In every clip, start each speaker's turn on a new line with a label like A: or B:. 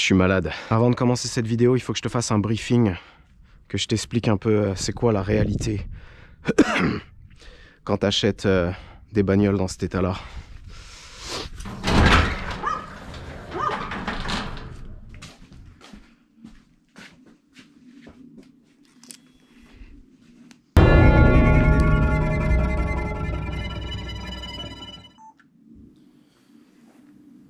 A: suis malade. Avant de commencer cette vidéo, il faut que je te fasse un briefing, que je t'explique un peu c'est quoi la réalité quand tu achètes des bagnoles dans cet état-là.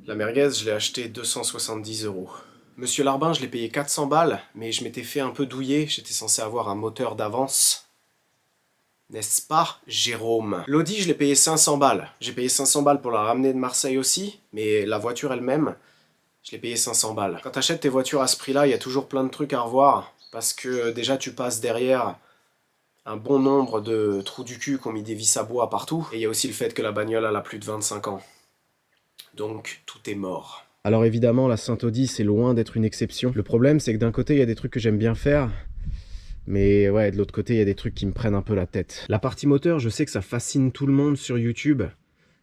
A: La merguez, je l'ai acheté 270 €. Monsieur Larbin, je l'ai payé 400 balles, mais je m'étais fait un peu douiller, j'étais censé avoir un moteur d'avance. N'est-ce pas, Jérôme? L'Audi, je l'ai payé 500 balles. J'ai payé 500 balles pour la ramener de Marseille aussi, mais la voiture elle-même, je l'ai payé 500 balles. Quand tu achètes tes voitures à ce prix-là, il y a toujours plein de trucs à revoir, parce que déjà tu passes derrière un bon nombre de trous du cul qui ont mis des vis à bois partout, et il y a aussi le fait que la bagnole elle a plus de 25 ans. Donc tout est mort. Alors évidemment, la Saint-Audi, c'est loin d'être une exception. Le problème, c'est que d'un côté, il y a des trucs que j'aime bien faire, mais ouais, de l'autre côté, il y a des trucs qui me prennent un peu la tête. La partie moteur, je sais que ça fascine tout le monde sur YouTube.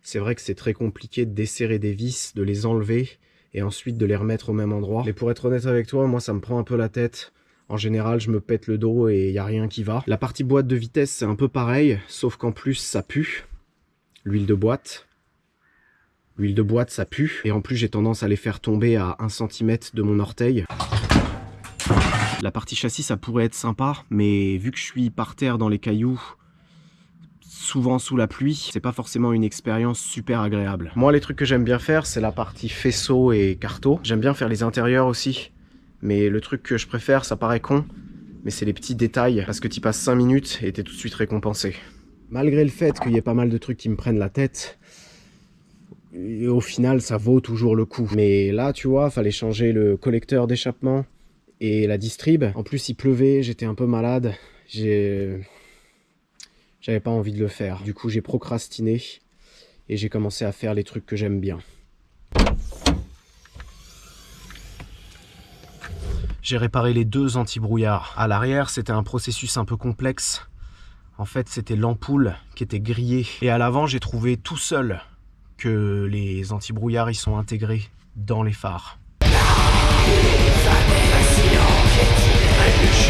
A: C'est vrai que c'est très compliqué de desserrer des vis, de les enlever, et ensuite de les remettre au même endroit. Mais pour être honnête avec toi, moi, ça me prend un peu la tête. En général, je me pète le dos et il n'y a rien qui va. La partie boîte de vitesse, c'est un peu pareil, sauf qu'en plus, ça pue. L'huile de boîte. L'huile de boîte, ça pue. Et en plus, j'ai tendance à les faire tomber à 1 cm de mon orteil. La partie châssis, ça pourrait être sympa, mais vu que je suis par terre dans les cailloux, souvent sous la pluie, c'est pas forcément une expérience super agréable. Moi, les trucs que j'aime bien faire, c'est la partie faisceau et carreau. J'aime bien faire les intérieurs aussi, mais le truc que je préfère, ça paraît con, mais c'est les petits détails, parce que tu passes 5 minutes et t'es tout de suite récompensé. Malgré le fait qu'il y ait pas mal de trucs qui me prennent la tête, et au final, ça vaut toujours le coup. Mais là, tu vois, fallait changer le collecteur d'échappement et la distrib. En plus, il pleuvait, j'étais un peu malade. J'avais pas envie de le faire. Du coup, j'ai procrastiné et j'ai commencé à faire les trucs que j'aime bien. J'ai réparé les 2 anti-brouillards. À l'arrière, c'était un processus un peu complexe. En fait, c'était l'ampoule qui était grillée. Et à l'avant, j'ai trouvé tout seul que les anti-brouillards ils sont intégrés dans les phares.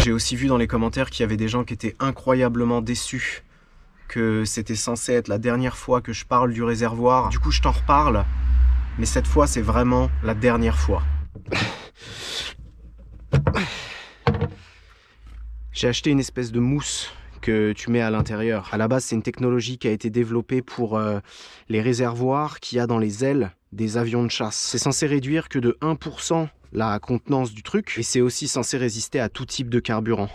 A: J'ai aussi vu dans les commentaires qu'il y avait des gens qui étaient incroyablement déçus, que c'était censé être la dernière fois que je parle du réservoir. Du coup, je t'en reparle, mais cette fois, c'est vraiment la dernière fois. J'ai acheté une espèce de mousse que tu mets à l'intérieur. À la base, c'est une technologie qui a été développée pour les réservoirs qu'il y a dans les ailes des avions de chasse. C'est censé réduire que de 1% la contenance du truc, et c'est aussi censé résister à tout type de carburant,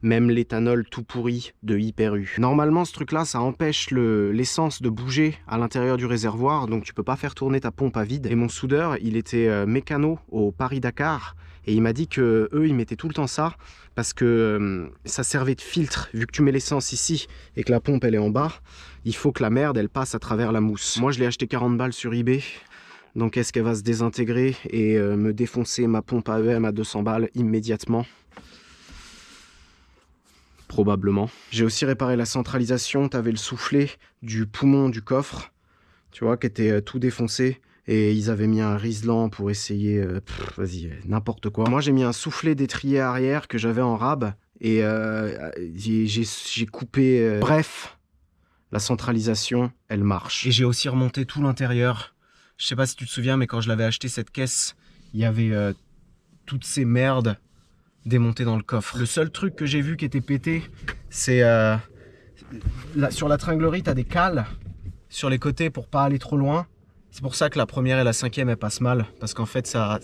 A: même l'éthanol tout pourri de Hyper U. Normalement, ce truc-là, ça empêche l'essence de bouger à l'intérieur du réservoir, donc tu peux pas faire tourner ta pompe à vide. Et mon soudeur, il était mécano au Paris-Dakar, et il m'a dit que eux, ils mettaient tout le temps ça, parce que ça servait de filtre. Vu que tu mets l'essence ici et que la pompe elle est en bas, il faut que la merde elle passe à travers la mousse. Moi je l'ai acheté 40 balles sur eBay, donc est-ce qu'elle va se désintégrer et me défoncer ma pompe AEM à 200 balles immédiatement? Probablement. J'ai aussi réparé la centralisation, tu avais le soufflet du poumon du coffre, tu vois, qui était tout défoncé. Et ils avaient mis un riselant pour essayer, vas-y, n'importe quoi. Moi, j'ai mis un soufflet d'étrier arrière que j'avais en rab. Et j'ai coupé... Bref, la centralisation, elle marche. Et j'ai aussi remonté tout l'intérieur. Je sais pas si tu te souviens, mais quand je l'avais acheté, cette caisse, il y avait toutes ces merdes démontées dans le coffre. Le seul truc que j'ai vu qui était pété, c'est... sur la tringlerie, tu as des cales sur les côtés pour pas aller trop loin. C'est pour ça que la première et la cinquième elles passent mal, parce qu'en fait ça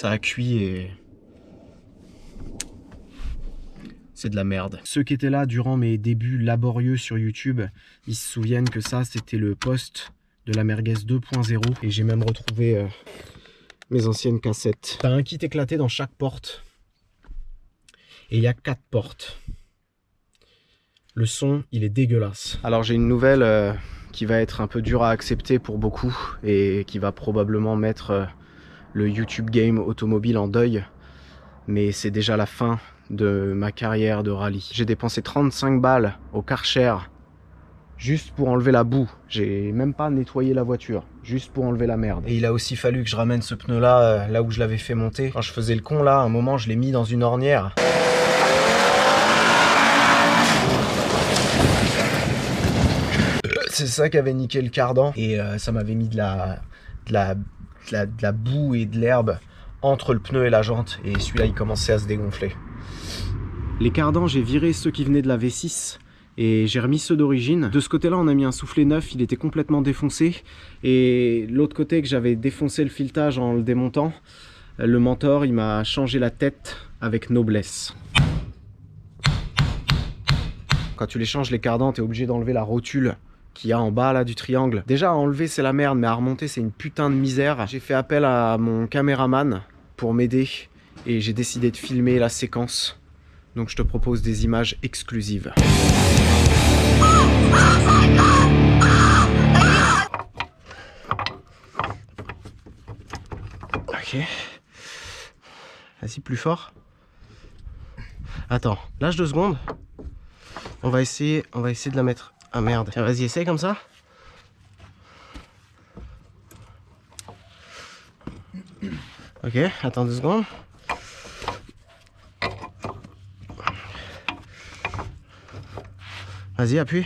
A: a cuit et c'est de la merde. Ceux qui étaient là durant mes débuts laborieux sur YouTube, ils se souviennent que ça c'était le poste de la merguez 2.0 et j'ai même retrouvé mes anciennes cassettes. T'as un kit éclaté dans chaque porte et il y a 4 portes. Le son il est dégueulasse. Alors j'ai une nouvelle qui va être un peu dur à accepter pour beaucoup et qui va probablement mettre le YouTube game automobile en deuil, mais c'est déjà la fin de ma carrière de rallye. J'ai dépensé 35 balles au Karcher juste pour enlever la boue. J'ai même pas nettoyé la voiture, juste pour enlever la merde. Et il a aussi fallu que je ramène ce pneu là, là où je l'avais fait monter. Quand je faisais le con là, à un moment je l'ai mis dans une ornière. C'est ça qui avait niqué le cardan et ça m'avait mis de la boue et de l'herbe entre le pneu et la jante et celui-là il commençait à se dégonfler. Les cardans, j'ai viré ceux qui venaient de la V6 et j'ai remis ceux d'origine. De ce côté-là, on a mis un soufflet neuf, il était complètement défoncé. Et l'autre côté que j'avais défoncé le filetage en le démontant, le mentor, il m'a changé la tête avec noblesse. Quand tu les changes les cardans, tu es obligé d'enlever la rotule qu'il y a en bas là du triangle. Déjà à enlever c'est la merde, mais à remonter c'est une putain de misère. J'ai fait appel à mon caméraman pour m'aider et j'ai décidé de filmer la séquence. Donc je te propose des images exclusives. Ok. Vas-y, plus fort. Attends, lâche 2 secondes. On va essayer de la mettre. Ah merde. Tiens, vas-y, essaye comme ça. Ok, attends 2 secondes. Vas-y, appuie.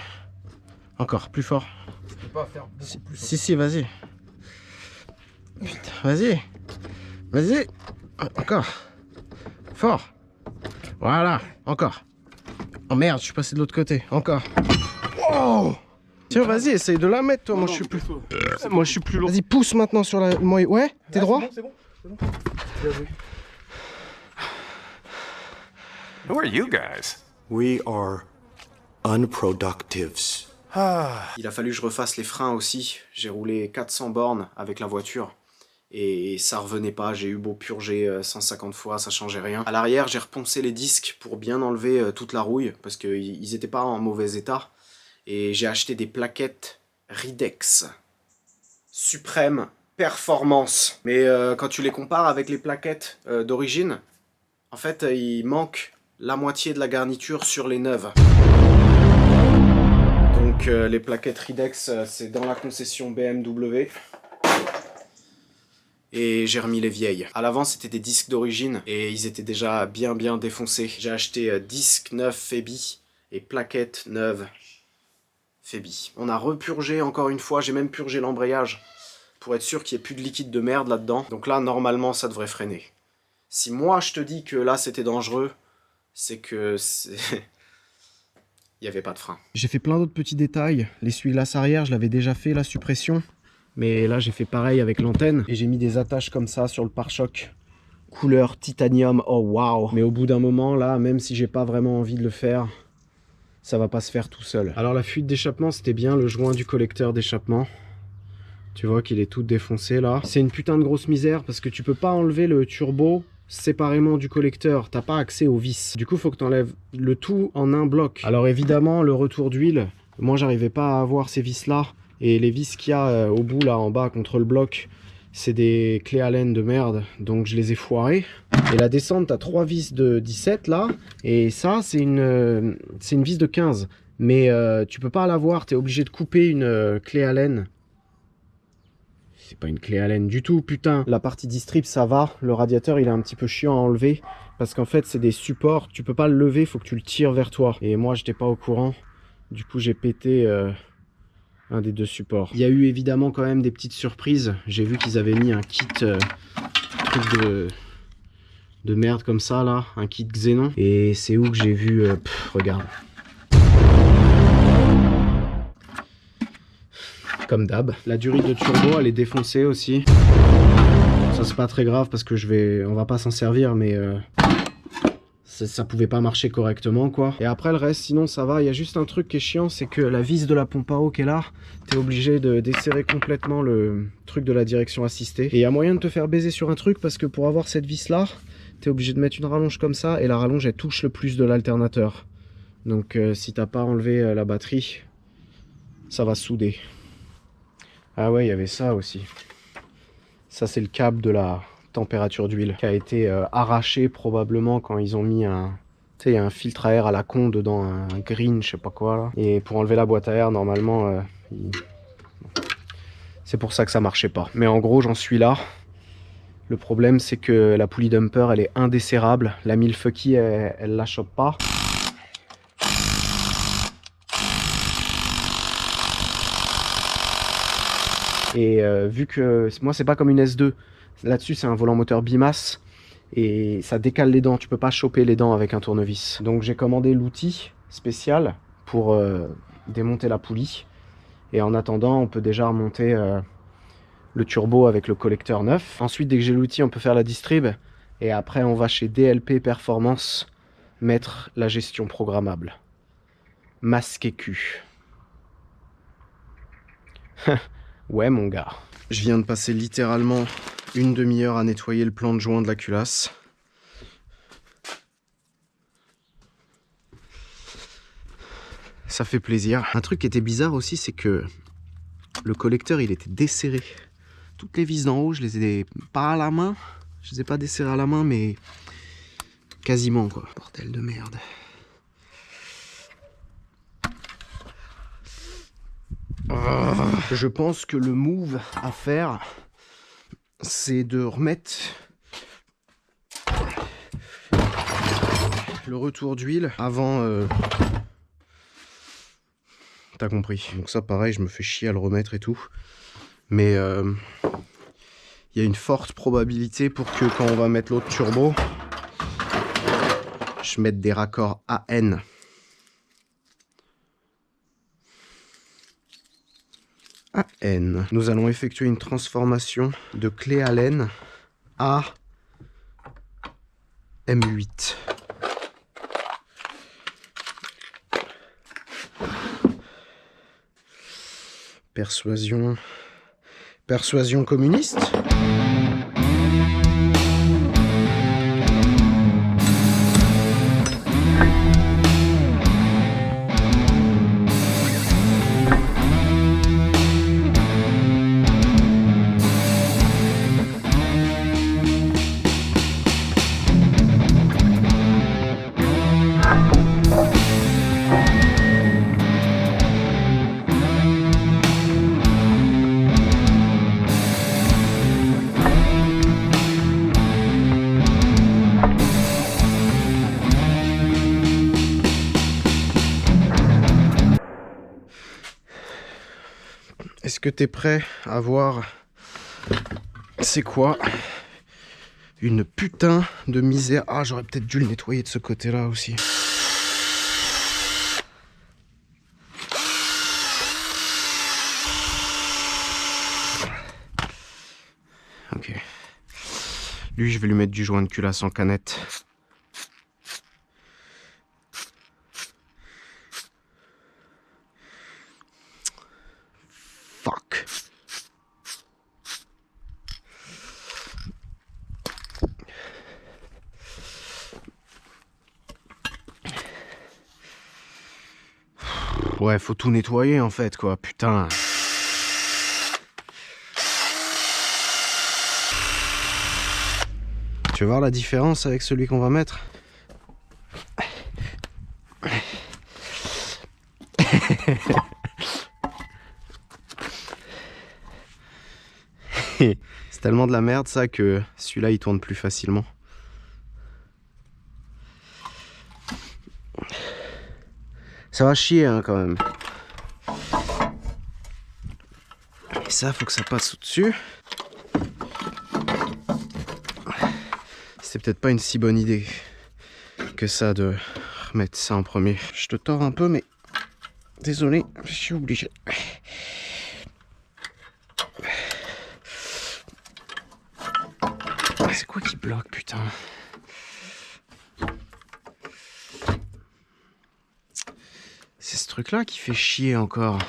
A: Encore, plus fort.
B: Je peux pas faire beaucoup plus.
A: Si, vas-y. Putain, vas-y. Vas-y. Encore. Fort. Voilà, encore. Oh merde, je suis passé de l'autre côté. Encore. Oh. Tiens, vas-y, essaye de la mettre, toi. Moi, je suis plus lourd. Vas-y, pousse maintenant sur la... Ouais, t'es droit?
B: C'est bon. Bien joué.
C: Who are you guys?
D: We are unproductives.
A: Il a fallu que je refasse les freins aussi. J'ai roulé 400 bornes avec la voiture. Et ça revenait pas, j'ai eu beau purger 150 fois, ça changeait rien. À l'arrière, j'ai reponcé les disques pour bien enlever toute la rouille, parce qu'ils étaient pas en mauvais état. Et j'ai acheté des plaquettes Ridex. Suprême Performance. Mais quand tu les compares avec les plaquettes d'origine, en fait, il manque la moitié de la garniture sur les neuves. Donc les plaquettes Ridex, c'est dans la concession BMW. Et j'ai remis les vieilles. À l'avant, c'était des disques d'origine et ils étaient déjà bien défoncés. J'ai acheté disques neufs Febi et plaquettes neuves Febi. On a repurgé encore une fois, j'ai même purgé l'embrayage pour être sûr qu'il n'y ait plus de liquide de merde là-dedans. Donc là, normalement, ça devrait freiner. Si moi, je te dis que là, c'était dangereux, c'est que il n'y avait pas de frein. J'ai fait plein d'autres petits détails. L'essuie-glace arrière, je l'avais déjà fait, la suppression. Mais là, j'ai fait pareil avec l'antenne. Et j'ai mis des attaches comme ça sur le pare-choc. Couleur titanium, oh waouh. Mais au bout d'un moment, là, même si j'ai pas vraiment envie de le faire, ça va pas se faire tout seul. Alors la fuite d'échappement, c'était bien le joint du collecteur d'échappement. Tu vois qu'il est tout défoncé là. C'est une putain de grosse misère parce que tu peux pas enlever le turbo séparément du collecteur. T'as pas accès aux vis. Du coup, faut que tu enlèves le tout en un bloc. Alors évidemment, le retour d'huile, moi, j'arrivais pas à avoir ces vis là. Et les vis qu'il y a au bout là en bas contre le bloc, c'est des clés Allen de merde, donc je les ai foirées. Et la descente, t'as 3 vis de 17 là, et ça c'est une vis de 15. Mais tu peux pas l'avoir, t'es obligé de couper une clé Allen. C'est pas une clé Allen du tout, putain. La partie distrib ça va, le radiateur il est un petit peu chiant à enlever, parce qu'en fait c'est des supports, tu peux pas le lever, faut que tu le tires vers toi. Et moi j'étais pas au courant, du coup j'ai pété... un des 2 supports. Il y a eu évidemment quand même des petites surprises. J'ai vu qu'ils avaient mis un kit truc de merde comme ça là, un kit Xenon. Et c'est où que j'ai vu, regarde. Comme d'hab. La durite de turbo elle est défoncée aussi. Ça c'est pas très grave parce que on va pas s'en servir mais ça pouvait pas marcher correctement quoi. Et après le reste sinon ça va. Il y a juste un truc qui est chiant, c'est que la vis de la pompe à eau qui est là, t'es obligé de desserrer complètement le truc de la direction assistée. Et il y a moyen de te faire baiser sur un truc parce que pour avoir cette vis là, t'es obligé de mettre une rallonge comme ça et la rallonge elle touche le plus de l'alternateur. Donc si t'as pas enlevé la batterie, ça va souder. Ah ouais, il y avait ça aussi. Ça c'est le câble de la température d'huile qui a été arraché probablement quand ils ont mis un Tu sais, il y a un filtre à air à la con dedans, un green, je sais pas quoi là. Et pour enlever la boîte à air, normalement, c'est pour ça que ça marchait pas. Mais en gros, j'en suis là. Le problème, c'est que la poulie dumper, elle est indesserrable. La Milwaukee, elle la chope pas. Et vu que moi, c'est pas comme une S2. Là-dessus, c'est un volant moteur bimasse. Et ça décale les dents. Tu peux pas choper les dents avec un tournevis. Donc, j'ai commandé l'outil spécial pour démonter la poulie. Et en attendant, on peut déjà remonter le turbo avec le collecteur neuf. Ensuite, dès que j'ai l'outil, on peut faire la distrib. Et après, on va chez DLP Performance mettre la gestion programmable. Masqué cul. Ouais, mon gars. Je viens de passer littéralement une demi-heure à nettoyer le plan de joint de la culasse. Ça fait plaisir. Un truc qui était bizarre aussi, c'est que le collecteur, il était desserré. Toutes les vis d'en haut, je les ai pas à la main. Je les ai pas desserrées à la main, mais quasiment, quoi. Bordel de merde. Je pense que le move à faire, c'est de remettre le retour d'huile avant... T'as compris. Donc ça, pareil, je me fais chier à le remettre et tout. Mais il y a une forte probabilité pour que quand on va mettre l'autre turbo, je mette des raccords AN. AN. Nous allons effectuer une transformation de clé Allen à M8. Persuasion communiste. Est-ce que t'es prêt à voir c'est quoi une putain de misère? Ah, j'aurais peut-être dû le nettoyer de ce côté-là aussi. Ok. Lui, je vais lui mettre du joint de culasse en canette. Fuck. Ouais, faut tout nettoyer en fait, quoi. Putain. Tu veux voir la différence avec celui qu'on va mettre? C'est tellement de la merde ça que celui-là il tourne plus facilement. Ça va chier hein, quand même. Et ça faut que ça passe au-dessus. C'est peut-être pas une si bonne idée que ça de remettre ça en premier. Je te tords un peu mais désolé, je suis obligé. C'est quoi qui bloque, putain? C'est ce truc-là qui fait chier encore.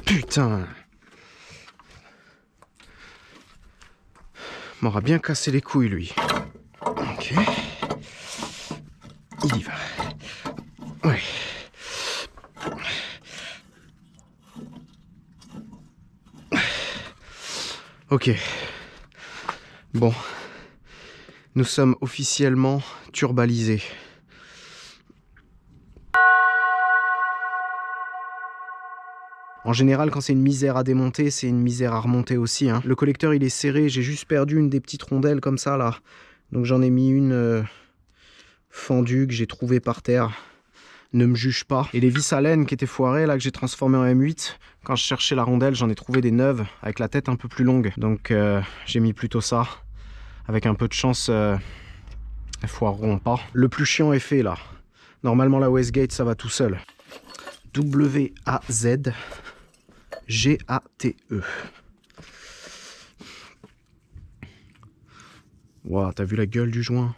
A: Putain. M'aura bien cassé les couilles, lui. Ok. Il y va. Ouais. Ok. Bon. Nous sommes officiellement turbalisés. En général, quand c'est une misère à démonter, c'est une misère à remonter aussi, hein. Le collecteur, il est serré. J'ai juste perdu une des petites rondelles comme ça, là. Donc j'en ai mis une fendue que j'ai trouvée par terre. Ne me juge pas. Et les vis à laine qui étaient foirées, là, que j'ai transformées en M8, quand je cherchais la rondelle, j'en ai trouvé des neuves avec la tête un peu plus longue. Donc j'ai mis plutôt ça. Avec un peu de chance, elles foireront pas. Le plus chiant est fait, là. Normalement, la Westgate, ça va tout seul. W-A-Z G-A-T-E. Waouh, t'as vu la gueule du joint?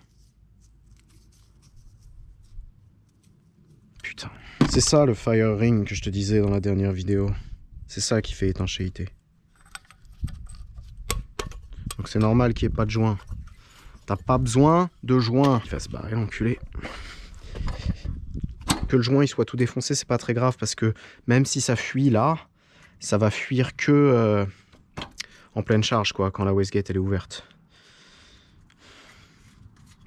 A: Putain. C'est ça le fire ring que je te disais dans la dernière vidéo. C'est ça qui fait étanchéité. Donc c'est normal qu'il n'y ait pas de joint. T'as pas besoin de joint. Il va se barrer l'enculé. Que le joint il soit tout défoncé, c'est pas très grave parce que même si ça fuit là, ça va fuir que en pleine charge quoi, quand la wastegate elle est ouverte.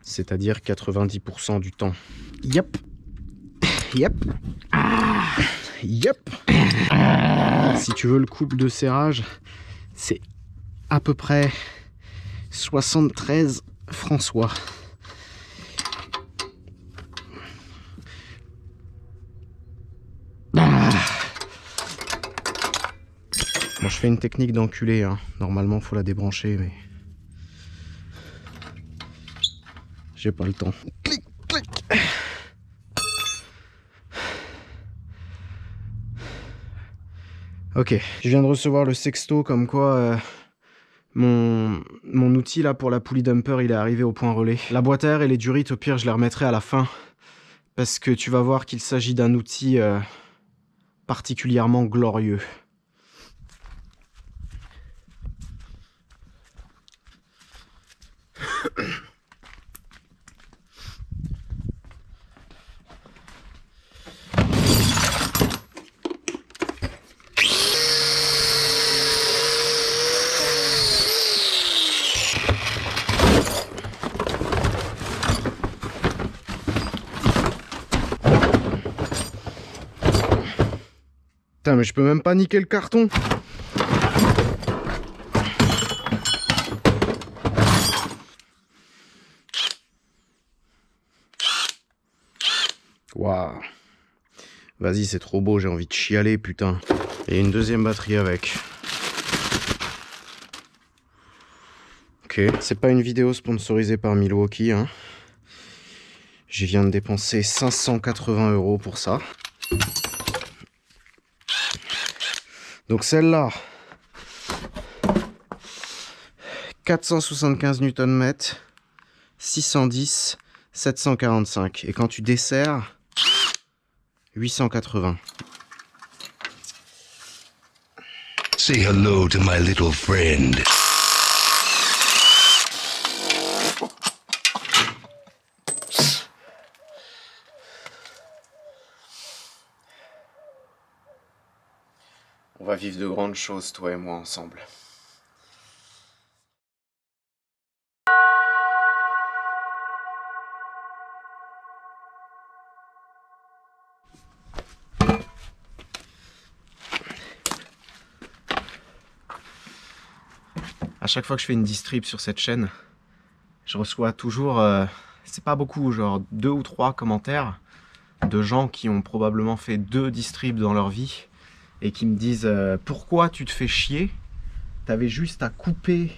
A: C'est-à-dire 90% du temps. Yep. Yep. Yep. Si tu veux le couple de serrage, c'est à peu près 73 François. Bon, je fais une technique d'enculé, hein. Normalement faut la débrancher, mais j'ai pas le temps. Clic, clic. Ok, je viens de recevoir le sexto comme quoi mon outil là pour la poulie dumper il est arrivé au point relais. La boîte à air et les durites au pire je les remettrai à la fin parce que tu vas voir qu'il s'agit d'un outil particulièrement glorieux. Putain, mais je peux même pas niquer le carton. Waouh. Vas-y, c'est trop beau, j'ai envie de chialer, putain. Et une deuxième batterie avec. Ok, c'est pas une vidéo sponsorisée par Milwaukee, hein. Je viens de dépenser 580 € pour ça. Donc celle-là, 475 Nm, 610, 745. Et quand tu desserres, 880.
D: Say hello to my little friend.
A: On va vivre de grandes choses, toi et moi, ensemble. À chaque fois que je fais une distrib sur cette chaîne, je reçois toujours, c'est pas beaucoup, genre 2 ou 3 commentaires de gens qui ont probablement fait 2 distribs dans leur vie et qui me disent pourquoi tu te fais chier, t'avais juste à couper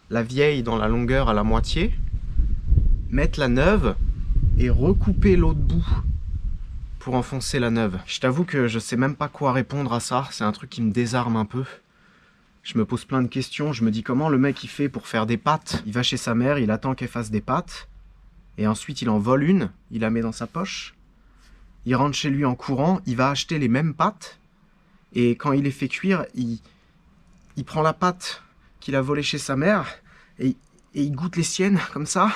A: la vieille dans la longueur à la moitié, mettre la neuve et recouper l'autre bout pour enfoncer la neuve. Je t'avoue que je sais même pas quoi répondre à ça, c'est un truc qui me désarme un peu. Je me pose plein de questions, je me dis comment le mec il fait pour faire des pâtes. Il va chez sa mère, il attend qu'elle fasse des pâtes, et ensuite il en vole une, il la met dans sa poche, il rentre chez lui en courant, il va acheter les mêmes pâtes, et quand il les fait cuire, il prend la pâte qu'il a volée chez sa mère, et il goûte les siennes, comme ça,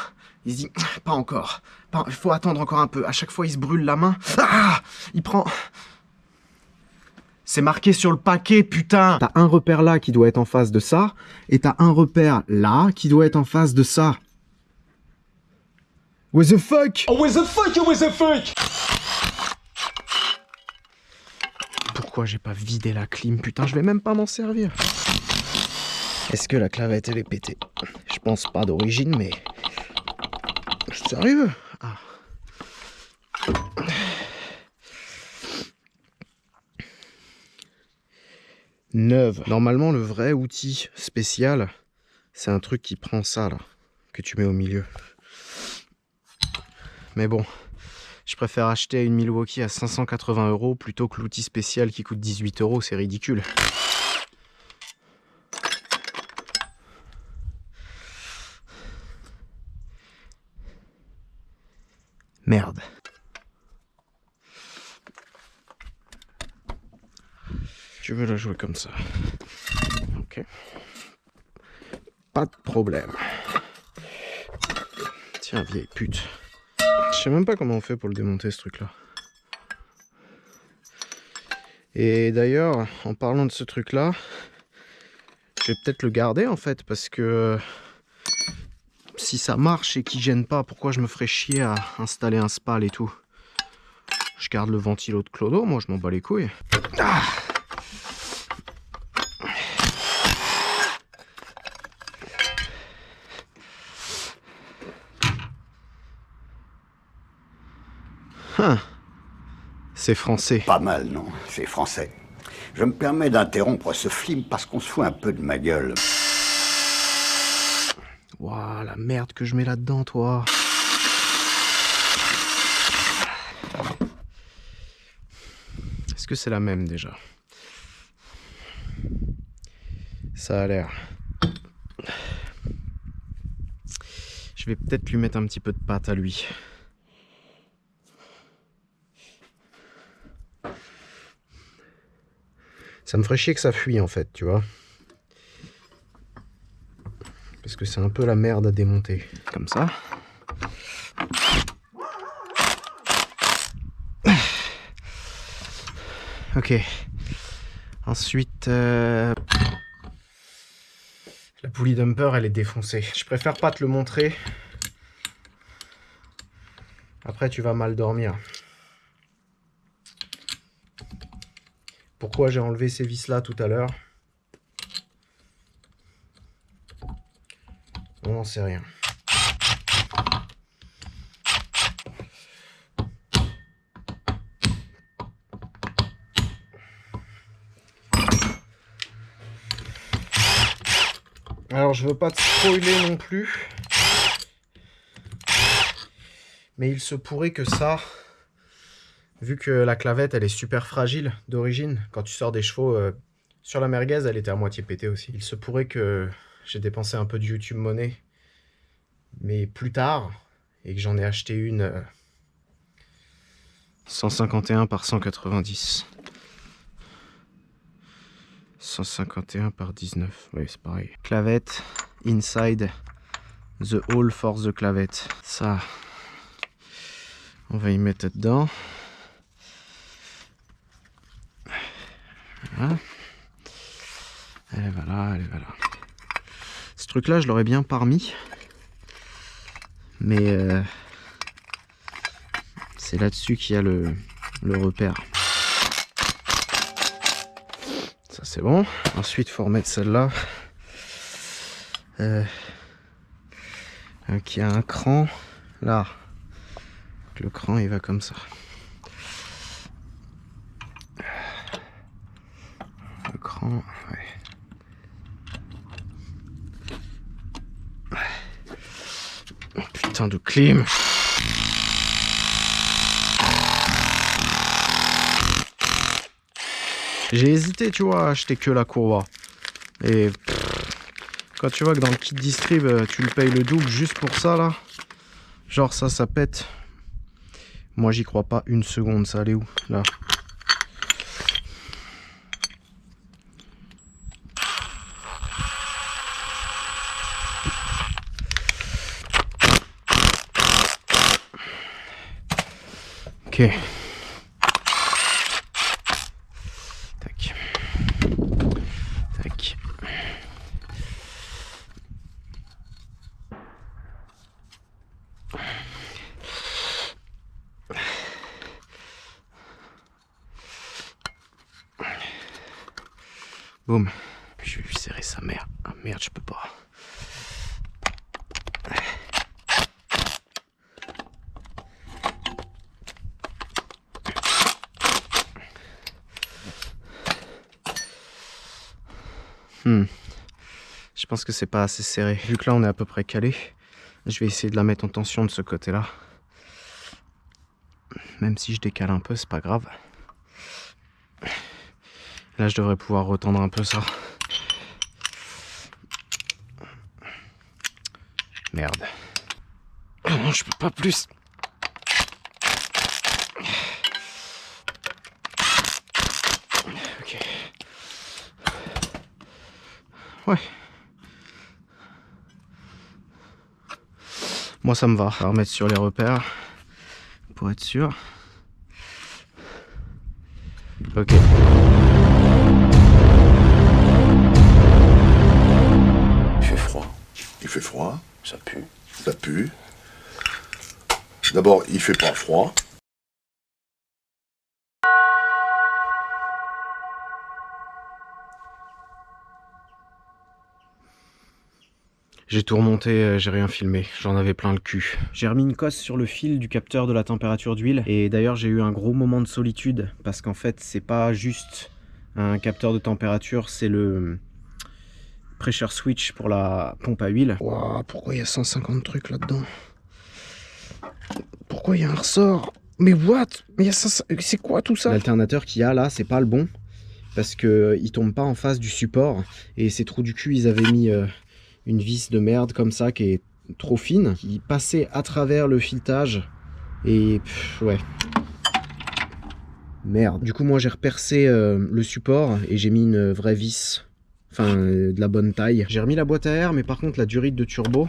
A: il se dit, pas encore, il faut attendre encore un peu, à chaque fois il se brûle la main, ah, il prend... C'est marqué sur le paquet, putain! T'as un repère là qui doit être en face de ça, et t'as un repère là qui doit être en face de ça. What the fuck?
B: Oh, what the fuck, what the fuck?
A: Pourquoi j'ai pas vidé la clim? Putain, je vais même pas m'en servir. Est-ce que la clavette elle est pétée? Je pense pas d'origine, mais... Sérieux? Ah. Neuve. Normalement, le vrai outil spécial, c'est un truc qui prend ça, là, que tu mets au milieu. Mais bon, je préfère acheter une Milwaukee à 580 € plutôt que l'outil spécial qui coûte 18 €, c'est ridicule. Merde. Je veux la jouer comme ça. Ok. Pas de problème. Tiens, vieille pute. Je sais même pas comment on fait pour le démonter, ce truc-là. Et d'ailleurs, en parlant de ce truc-là, je vais peut-être le garder, en fait, parce que... si ça marche et qu'il gêne pas, pourquoi je me ferais chier à installer un spal et tout? Je garde le ventilo de Clodo, moi je m'en bats les couilles. Ah, c'est français.
E: Pas mal, non? C'est français. Je me permets d'interrompre ce film parce qu'on se fout un peu de ma gueule.
A: Waouh, la merde que je mets là-dedans, toi. Est-ce que c'est la même déjà? Ça a l'air. Je vais peut-être lui mettre un petit peu de pâte à lui. Ça me ferait chier que ça fuit en fait, tu vois. Parce que c'est un peu la merde à démonter. Comme ça. Ok. Ensuite, la poulie dumper, elle est défoncée. Je préfère pas te le montrer. Après, tu vas mal dormir. Pourquoi j'ai enlevé ces vis-là tout à l'heure? On n'en sait rien. Alors je veux pas te spoiler non plus, mais il se pourrait que ça, vu que la clavette elle est super fragile d'origine, quand tu sors des chevaux, sur la merguez elle était à moitié pétée aussi. Il se pourrait que j'ai dépensé un peu de YouTube money, mais plus tard, et que j'en ai acheté une 151 par 190. 151 par 19, oui c'est pareil. Clavette, inside, the hole for the clavette. Ça, on va y mettre dedans. Voilà. Et voilà, et voilà. Ce truc là je l'aurais bien parmi. Mais c'est là-dessus qu'il y a le repère. Ça c'est bon. Ensuite il faut remettre celle-là. Qui a un cran là. Le cran il va comme ça. Le cran, ouais. Putain de clim. J'ai hésité, tu vois, à acheter que la courroie. Et quand tu vois que dans le kit distrib, tu le payes le double juste pour ça, là. Genre ça pète. Moi, j'y crois pas une seconde. Ça allait où, là? Ok. Tac. Tac. Boum. Je vais lui serrer sa mère. Ah merde, je peux pas. Je pense que c'est pas assez serré. Vu que là on est à peu près calé, je vais essayer de la mettre en tension de ce côté-là. Même si je décale un peu, c'est pas grave. Là je devrais pouvoir retendre un peu ça. Merde. Non, je peux pas plus. Ok. Ouais. Moi ça me va. On va remettre sur les repères pour être sûr. Ok.
F: Il fait froid. Il fait froid. Ça pue. Ça pue. D'abord, il fait pas froid.
A: J'ai tout remonté, j'ai rien filmé, j'en avais plein le cul. J'ai remis une cosse sur le fil du capteur de la température d'huile et d'ailleurs j'ai eu un gros moment de solitude parce qu'en fait c'est pas juste un capteur de température, c'est le pressure switch pour la pompe à huile. Waouh, pourquoi il y a 150 trucs là-dedans? Pourquoi il y a un ressort? Mais what? Mais c'est quoi tout ça? L'alternateur qu'il y a là, c'est pas le bon parce que il tombe pas en face du support et ces trous du cul ils avaient mis une vis de merde comme ça qui est trop fine, qui passait à travers le filetage et ouais. Merde. Du coup moi j'ai repercé le support et j'ai mis une vraie vis, enfin de la bonne taille. J'ai remis la boîte à air mais par contre la durite de turbo,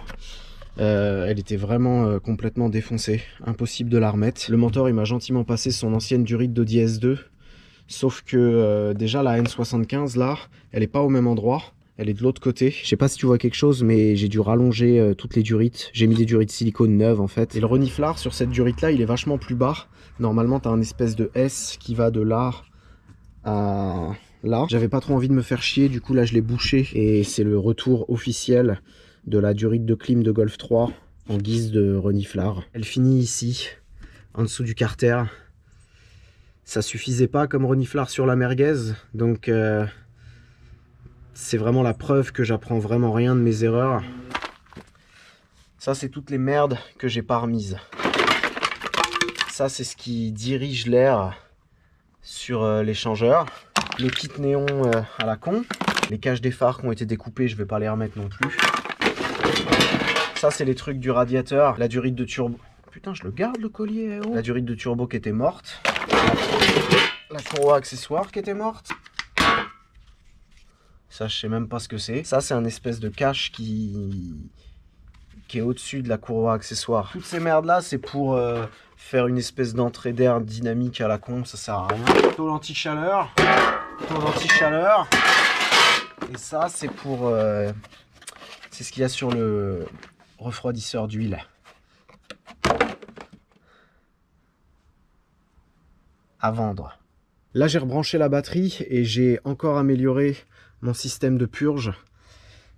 A: elle était vraiment complètement défoncée. Impossible de la remettre. Le mentor il m'a gentiment passé son ancienne durite d'Audi S2. Sauf que déjà la N75 là, elle est pas au même endroit. Elle est de l'autre côté. Je sais pas si tu vois quelque chose, mais j'ai dû rallonger toutes les durites. J'ai mis des durites silicone neuves en fait. Et le reniflard sur cette durite là, il est vachement plus bas. Normalement, tu as un espèce de S qui va de là à là. J'avais pas trop envie de me faire chier, du coup là je l'ai bouché. Et c'est le retour officiel de la durite de clim de Golf 3 en guise de reniflard. Elle finit ici, en dessous du carter. Ça suffisait pas comme reniflard sur la merguez, donc c'est vraiment la preuve que j'apprends vraiment rien de mes erreurs. Ça, c'est toutes les merdes que j'ai pas remises. Ça, c'est ce qui dirige l'air sur l'échangeur. Le kit néon à la con. Les caches des phares qui ont été découpées, je vais pas les remettre non plus. Ça, c'est les trucs du radiateur. La durite de turbo. Putain, je le garde le collier. Oh. La durite de turbo qui était morte. La courroie accessoire qui était morte. Ça, je sais même pas ce que c'est. Ça, c'est un espèce de cache qui est au-dessus de la courroie accessoire. Toutes ces merdes-là, c'est pour faire une espèce d'entrée d'air dynamique à la con. Ça sert à rien. Tôle anti-chaleur. Tôle anti-chaleur. Et ça, c'est pour... c'est ce qu'il y a sur le refroidisseur d'huile. À vendre. Là, j'ai rebranché la batterie et j'ai encore amélioré mon système de purge.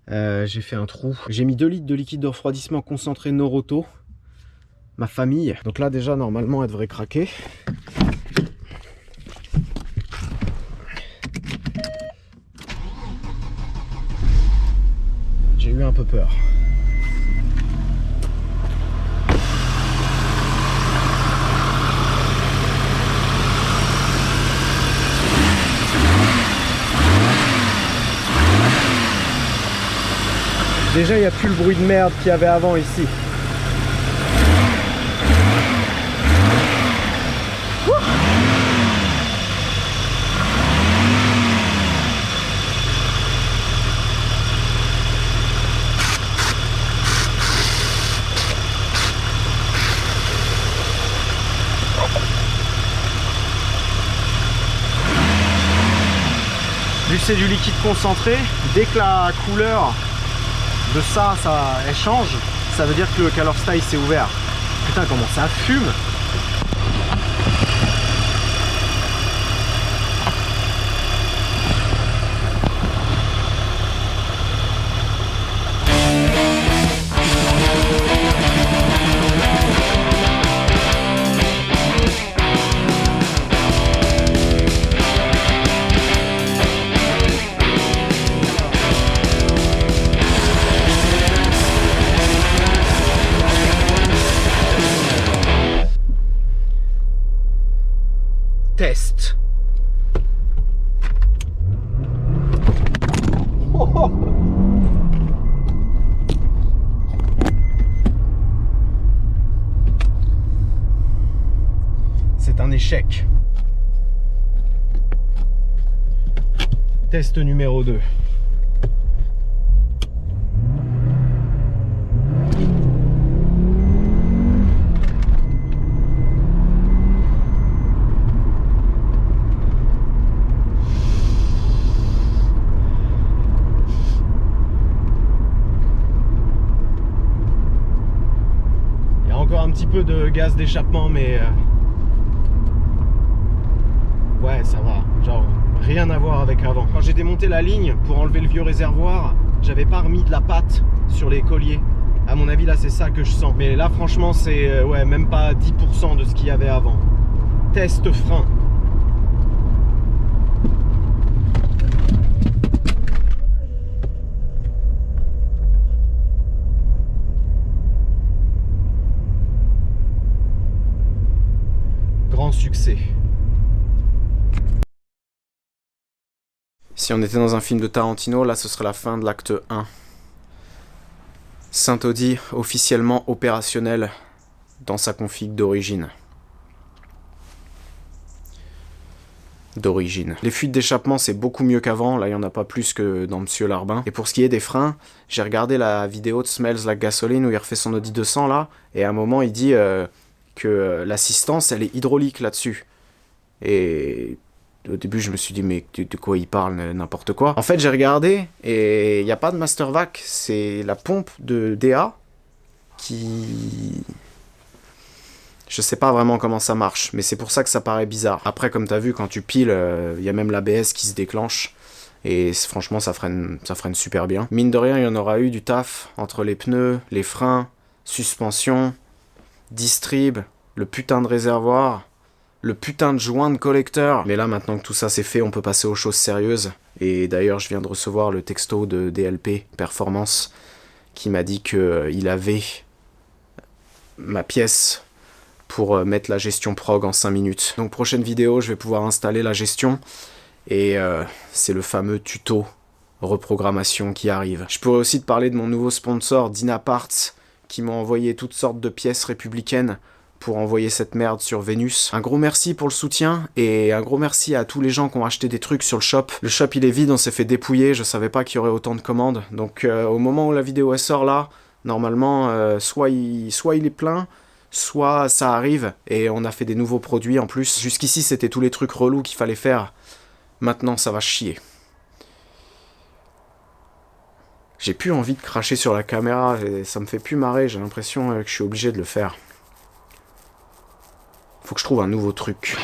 A: J'ai fait un trou. J'ai mis 2 litres de liquide de refroidissement concentré Noroto. Ma famille. Donc là, déjà, normalement, elle devrait craquer. J'ai eu un peu peur. Déjà, il n'y a plus le bruit de merde qu'il y avait avant ici. Vu que c'est du liquide concentré, dès que la couleur de ça elle change, ça veut dire que le Calor Style s'est ouvert. Putain, comment ça fume! échec. Test numéro 2. Il y a encore un petit peu de gaz d'échappement, mais ouais, ça va. Genre, rien à voir avec avant. Quand j'ai démonté la ligne pour enlever le vieux réservoir, j'avais pas remis de la pâte sur les colliers. À mon avis, là, c'est ça que je sens. Mais là, franchement, c'est ouais, même pas 10% de ce qu'il y avait avant. Test frein. Grand succès. Si on était dans un film de Tarantino, là ce serait la fin de l'acte 1. Saint-Audi officiellement opérationnel dans sa config d'origine. Les fuites d'échappement c'est beaucoup mieux qu'avant, là il n'y en a pas plus que dans Monsieur Larbin. Et pour ce qui est des freins, j'ai regardé la vidéo de Smells Like Gasoline où il refait son Audi 200 là, et à un moment il dit que l'assistance elle est hydraulique là-dessus. Et au début je me suis dit mais de quoi il parle, n'importe quoi. En fait j'ai regardé et il n'y a pas de master vac, c'est la pompe de DA qui... Je sais pas vraiment comment ça marche, mais c'est pour ça que ça paraît bizarre. Après comme t'as vu quand tu piles, il y a même l'ABS qui se déclenche. Et franchement ça freine super bien. Mine de rien il y en aura eu du taf entre les pneus, les freins, suspension, distrib, le putain de réservoir, le putain de joint de collecteur. Mais là maintenant que tout ça c'est fait, on peut passer aux choses sérieuses. Et d'ailleurs je viens de recevoir le texto de DLP Performance qui m'a dit qu'il avait ma pièce pour mettre la gestion prog en 5 minutes. Donc prochaine vidéo je vais pouvoir installer la gestion. Et c'est le fameux tuto reprogrammation qui arrive. Je pourrais aussi te parler de mon nouveau sponsor Dynaparts qui m'a envoyé toutes sortes de pièces républicaines pour envoyer cette merde sur Vénus. Un gros merci pour le soutien et un gros merci à tous les gens qui ont acheté des trucs sur le shop. Le shop il est vide, on s'est fait dépouiller, je savais pas qu'il y aurait autant de commandes. Donc au moment où la vidéo elle sort là, normalement soit il est plein, soit ça arrive et on a fait des nouveaux produits en plus. Jusqu'ici c'était tous les trucs relous qu'il fallait faire. Maintenant ça va chier. J'ai plus envie de cracher sur la caméra, ça me fait plus marrer, j'ai l'impression que je suis obligé de le faire. Faut que je trouve un nouveau truc.